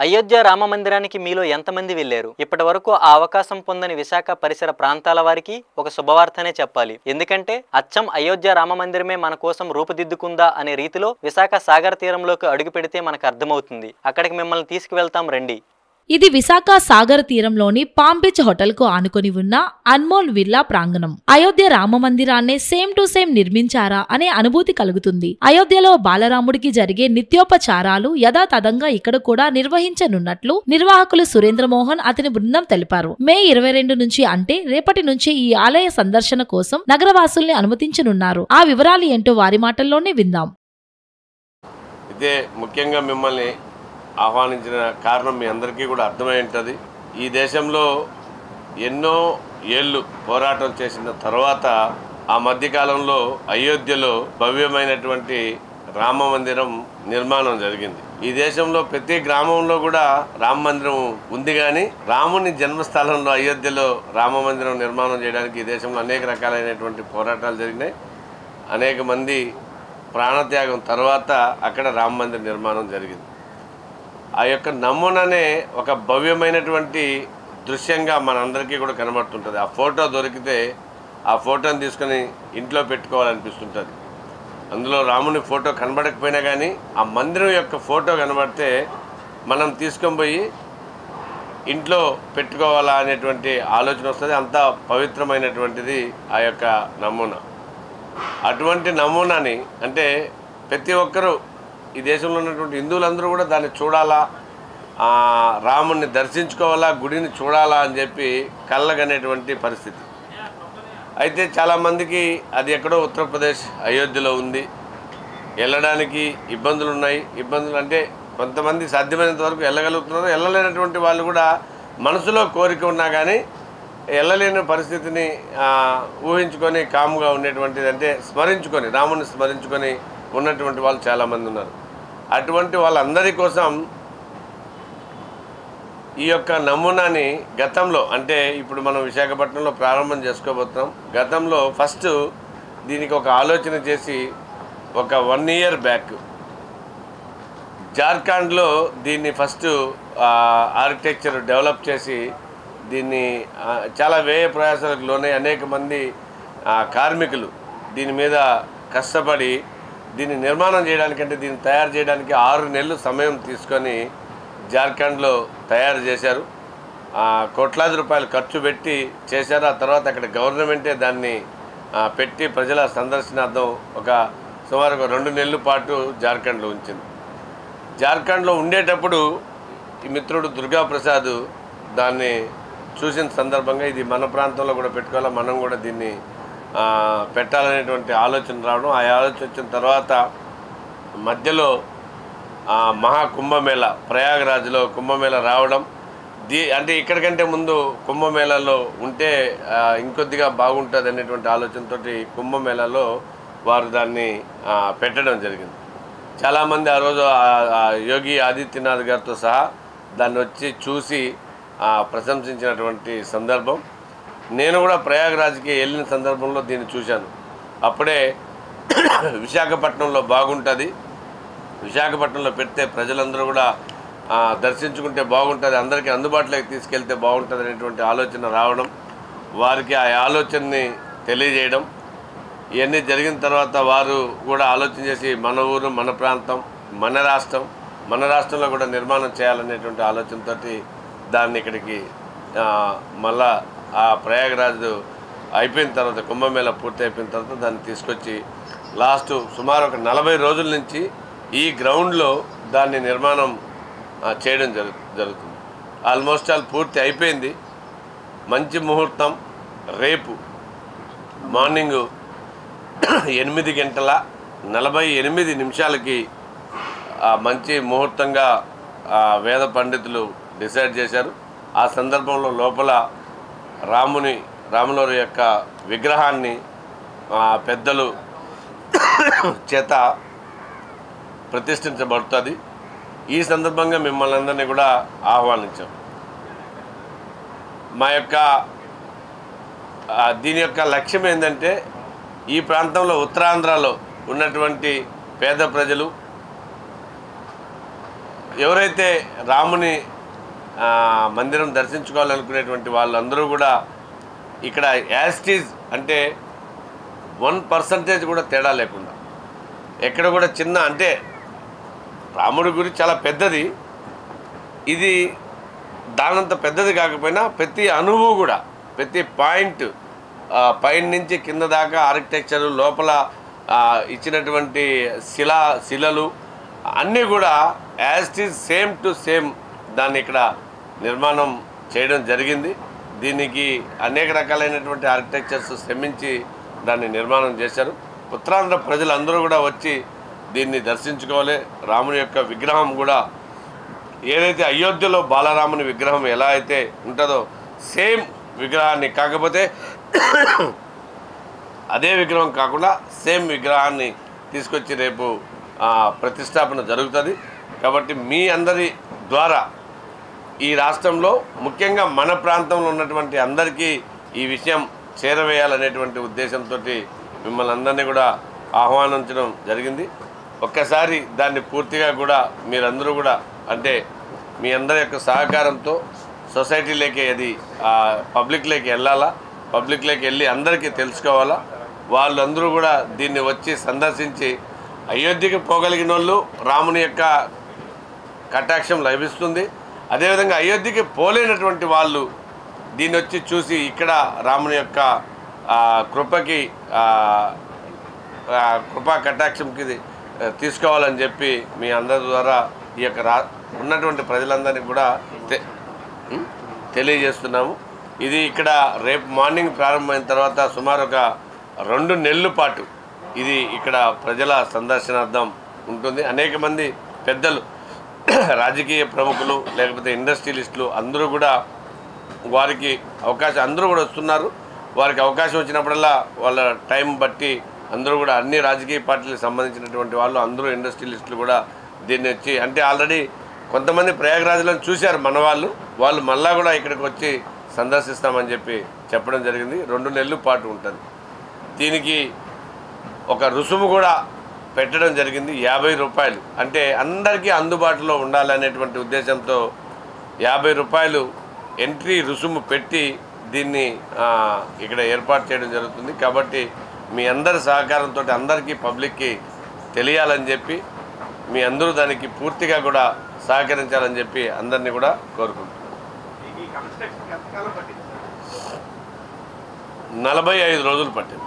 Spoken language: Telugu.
అయోధ్య రామ మందిరానికి మీలో ఎంతమంది వెళ్ళారు? ఇప్పటివరకు ఆ అవకాశం పొందని విశాఖ పరిసర ప్రాంతాల వారికి ఒక శుభవార్తనే చెప్పాలి. ఎందుకంటే అచ్చం అయోధ్య రామ మందిరమే మన కోసం రూపుదిద్దుకుందా అనే రీతిలో విశాఖ సాగర్ తీరంలోకి అడుగు పెడితే మనకు అర్థమవుతుంది. అక్కడికి మిమ్మల్ని తీసుకువెళ్తాం రండి. ఇది విశాఖ సాగర్ తీరంలోని పామ్ బీచ్ హోటల్ కు ఆనుకొని ఉన్న అన్మోల్ విల్లా ప్రాంగణం. అయోధ్య రామ మందిరాన్నే సేమ్ టు సేమ్ నిర్మించారా అనే అనుభూతి కలుగుతుంది. అయోధ్యలో బాలరాముడికి జరిగే నిత్యోపచారాలు యథాతథంగా ఇక్కడ కూడా నిర్వహించనున్నట్లు నిర్వాహకులు సురేంద్ర మోహన్ అతని బృందం తెలిపారు. మే 22 నుంచి అంటే రేపటి నుంచి ఈ ఆలయ సందర్శన కోసం నగరవాసుల్ని అనుమతించనున్నారు. ఆ వివరాలు ఏంటో వారి మాటల్లోనే విందాం. ఇదే ముఖ్యంగా మిమ్మల్ని ఆహ్వానించిన కారణం మీ అందరికీ కూడా అర్థమై ఉంటుంది. ఈ దేశంలో ఎన్నో ఏళ్ళు పోరాటం చేసిన తర్వాత ఆ మధ్యకాలంలో అయోధ్యలో భవ్యమైనటువంటి రామ మందిరం నిర్మాణం జరిగింది. ఈ దేశంలో ప్రతి గ్రామంలో కూడా రామ మందిరం ఉంది. కానీ రాముని జన్మస్థలంలో అయోధ్యలో రామ మందిరం నిర్మాణం చేయడానికి ఈ దేశంలో అనేక రకాలైనటువంటి పోరాటాలు జరిగినాయి. అనేక మంది ప్రాణత్యాగం తర్వాత అక్కడ రామ మందిర నిర్మాణం జరిగింది. ఆ యొక్క నమూనానే ఒక భవ్యమైనటువంటి దృశ్యంగా మనందరికీ కూడా కనబడుతుంటుంది. ఆ ఫోటో దొరికితే ఆ ఫోటోని తీసుకొని ఇంట్లో పెట్టుకోవాలనిపిస్తుంటుంది. అందులో రాముని ఫోటో కనబడకపోయినా కానీ ఆ మందిరం యొక్క ఫోటో కనబడితే మనం తీసుకొని పోయి ఇంట్లో పెట్టుకోవాలా అనేటువంటి ఆలోచన వస్తుంది. అంత పవిత్రమైనటువంటిది ఆ యొక్క నమూనా. అటువంటి నమూనాని అంటే ప్రతి ఒక్కరూ ఈ దేశంలో ఉన్నటువంటి హిందువులందరూ కూడా దాన్ని చూడాలా, రాముడిని దర్శించుకోవాలా, గుడిని చూడాలా అని చెప్పి కళ్ళగనేటువంటి పరిస్థితి. అయితే చాలామందికి అది ఎక్కడో ఉత్తరప్రదేశ్ అయోధ్యలో ఉంది, వెళ్ళడానికి ఇబ్బందులు ఉన్నాయి. ఇబ్బందులు అంటే కొంతమంది సాధ్యమైనంత వరకు వెళ్ళగలుగుతున్నారు, వెళ్ళలేనటువంటి వాళ్ళు కూడా మనసులో కోరిక ఉన్నా కానీ వెళ్ళలేని పరిస్థితిని ఊహించుకొని కాముగా ఉండేటువంటిది అంటే స్మరించుకొని రాముని స్మరించుకొని ఉన్నటువంటి వాళ్ళు చాలామంది ఉన్నారు. అటువంటి వాళ్ళందరి కోసం ఈ యొక్క నమూనాని గతంలో అంటే ఇప్పుడు మనం విశాఖపట్నంలో ప్రారంభం చేసుకోబోతున్నాం. గతంలో ఫస్ట్ దీనికి ఒక ఆలోచన చేసి ఒక 1 year బ్యాక్ జార్ఖండ్లో దీన్ని ఫస్ట్ ఆర్కిటెక్చర్ డెవలప్ చేసి దీన్ని చాలా వ్యయ ప్రయాసాలకు లోనే అనేక మంది కార్మికులు దీని మీద కష్టపడి దీన్ని నిర్మాణం చేయడానికంటే దీన్ని తయారు చేయడానికి 6 నెలలు సమయం తీసుకొని జార్ఖండ్లో తయారు చేశారు. కోట్లాది రూపాయలు ఖర్చు పెట్టి చేశారు. ఆ తర్వాత అక్కడ గవర్నమెంటే దాన్ని పెట్టి ప్రజల సందర్శనార్థం ఒక సుమారు 2 నెలల పాటు జార్ఖండ్లో ఉంచింది. జార్ఖండ్లో ఉండేటప్పుడు ఈ మిత్రుడు దుర్గాప్రసాద్ దాన్ని చూసిన సందర్భంగా ఇది మన ప్రాంతంలో కూడా పెట్టుకోవాలా, మనం కూడా దీన్ని పెట్టాలనేటువంటి ఆలోచన రావడం. ఆ ఆలోచన వచ్చిన తర్వాత మధ్యలో మహాకుంభమేళ ప్రయాగరాజ్లో కుంభమేళ రావడం, అంటే ఇక్కడికంటే ముందు కుంభమేళలో ఉంటే ఇంకొద్దిగా బాగుంటుంది అనేటువంటి ఆలోచనతో కుంభమేళలో వారు దాన్ని పెట్టడం జరిగింది. చాలామంది ఆ రోజు యోగి ఆదిత్యనాథ్ గారితో సహా దాన్ని వచ్చి చూసి ప్రశంసించినటువంటి సందర్భం. నేను కూడా ప్రయాగరాజ్కి వెళ్ళిన సందర్భంలో దీన్ని చూశాను. అప్పుడే విశాఖపట్నంలో బాగుంటుంది, విశాఖపట్నంలో పెడితే ప్రజలందరూ కూడా దర్శించుకుంటే బాగుంటుంది, అందరికీ అందుబాటులోకి తీసుకెళ్తే బాగుంటుంది అనేటువంటి ఆలోచన రావడం, వారికి ఆ ఆలోచనని తెలియజేయడం, ఇవన్నీ జరిగిన తర్వాత వారు కూడా ఆలోచన చేసి మన ఊరు, మన ప్రాంతం, మన రాష్ట్రంలో కూడా నిర్మాణం చేయాలనేటువంటి ఆలోచనతో దాన్ని ఇక్కడికి మళ్ళా ఆ ప్రయాగరాజ్ అయిపోయిన తర్వాత కుంభమేళ పూర్తి అయిపోయిన తర్వాత దాన్ని తీసుకొచ్చి లాస్ట్ సుమారు ఒక 40 రోజుల నుంచి ఈ గ్రౌండ్లో దాన్ని నిర్మాణం చేయడం జరుగుతుంది. ఆల్మోస్ట్ ఆల్ పూర్తి అయిపోయింది. మంచి ముహూర్తం రేపు మార్నింగ్ 8:48 మంచి ముహూర్తంగా వేద పండితులు డిసైడ్ చేశారు. ఆ సందర్భంలో లోపల రాముల యొక్క విగ్రహాన్ని పెద్దలు చేత ప్రతిష్ఠించబడుతుంది. ఈ సందర్భంగా మిమ్మల్ని అందరినీ కూడా ఆహ్వానించాం. మా యొక్క దీని యొక్క లక్ష్యం ఏంటంటే ఈ ప్రాంతంలో ఉత్తరాంధ్రలో ఉన్నటువంటి పేద ప్రజలు ఎవరైతే రాముని మందిరం దర్శించుకోవాలనుకునేటువంటి వాళ్ళందరూ కూడా ఇక్కడ యాస్టీజ్ అంటే 1% కూడా తేడా లేకుండా ఎక్కడ కూడా చిన్న అంటే రాముడి గుడి చాలా పెద్దది, ఇది దానంత పెద్దది కాకపోయినా ప్రతి అణువు కూడా ప్రతి పాయింట్ పైన నుంచి కింద దాకా ఆర్కిటెక్చరు లోపల ఇచ్చినటువంటి శిలలు అన్నీ కూడా as it is same to same దాన్ని ఇక్కడ నిర్మాణం చేయడం జరిగింది. దీనికి అనేక రకాలైనటువంటి ఆర్కిటెక్చర్స్ శ్రమించి దాన్ని నిర్మాణం చేశారు. ఉత్తరాంధ్ర ప్రజలందరూ కూడా వచ్చి దీన్ని దర్శించుకోవాలి. రాముని యొక్క విగ్రహం కూడా ఏదైతే అయోధ్యలో బాలరాముని విగ్రహం ఎలా అయితే ఉంటుందో సేమ్ విగ్రహాన్ని, కాకపోతే అదే విగ్రహం కాకుండా సేమ్ విగ్రహాన్ని తీసుకొచ్చి రేపు ప్రతిష్టాపన జరుగుతుంది. కాబట్టి మీ అందరి ద్వారా ఈ రాష్ట్రంలో ముఖ్యంగా మన ప్రాంతంలో ఉన్నటువంటి అందరికీ ఈ విషయం చేరవేయాలనేటువంటి ఉద్దేశంతో మిమ్మల్ని అందరినీ కూడా ఆహ్వానించడం జరిగింది. ఒక్కసారి దాన్ని పూర్తిగా కూడా మీరందరూ కూడా అంటే మీ అందరి యొక్క సహకారంతో సొసైటీలోకి అది పబ్లిక్లోకి వెళ్ళాలా, పబ్లిక్లోకి వెళ్ళి అందరికీ తెలుసుకోవాలా. వాళ్ళందరూ కూడా దీన్ని వచ్చి సందర్శించి అయోధ్యకి పోగలిగిన వాళ్ళు రాముని యొక్క కటాక్షం లభిస్తుంది. అదేవిధంగా అయోధ్యకి పోలేనటువంటి వాళ్ళు దీన్ని వచ్చి చూసి ఇక్కడ రాముని యొక్క కృపకి కృపా కటాక్షంకి తీసుకోవాలని చెప్పి మీ అందరి ద్వారా ఈ యొక్క ఉన్నటువంటి ప్రజలందరినీ కూడా తెలియజేస్తున్నాము. ఇది ఇక్కడ రేపు మార్నింగ్ ప్రారంభమైన తర్వాత సుమారు ఒక 2 నెలల పాటు ఇది ఇక్కడ ప్రజల సందర్శనార్థం ఉంటుంది. అనేక మంది పెద్దలు, రాజకీయ ప్రముఖులు, లేకపోతే ఇండస్ట్రియలిస్టులు అందరూ కూడా వారికి అవకాశం అందరూ కూడా వస్తున్నారు. వారికి అవకాశం వచ్చినప్పుడల్లా వాళ్ళ టైం బట్టి అందరూ కూడా అన్ని రాజకీయ పార్టీలకు సంబంధించినటువంటి వాళ్ళు అందరూ ఇండస్ట్రియలిస్టులు కూడా దీన్ని వచ్చి అంటే ఆల్రెడీ కొంతమంది ప్రయాగరాజ్లో చూశారు మన వాళ్ళు మళ్ళా కూడా ఇక్కడికి వచ్చి సందర్శిస్తామని చెప్పి చెప్పడం జరిగింది. 2 నెలల పాటు ఉంటుంది. దీనికి ఒక రుసుము కూడా పెట్టడం జరిగింది, 50 రూపాయలు. అంటే అందరికీ అందుబాటులో ఉండాలనేటువంటి ఉద్దేశంతో 50 రూపాయలు ఎంట్రీ రుసుము పెట్టి దీన్ని ఇక్కడ ఏర్పాటు చేయడం జరుగుతుంది. కాబట్టి మీ అందరి సహకారంతో అందరికీ పబ్లిక్కి తెలియాలని చెప్పి మీ అందరూ దానికి పూర్తిగా కూడా సహకరించాలని చెప్పి అందరినీ కూడా కోరుకుంటున్నాను. 45 రోజులు పట్టింది.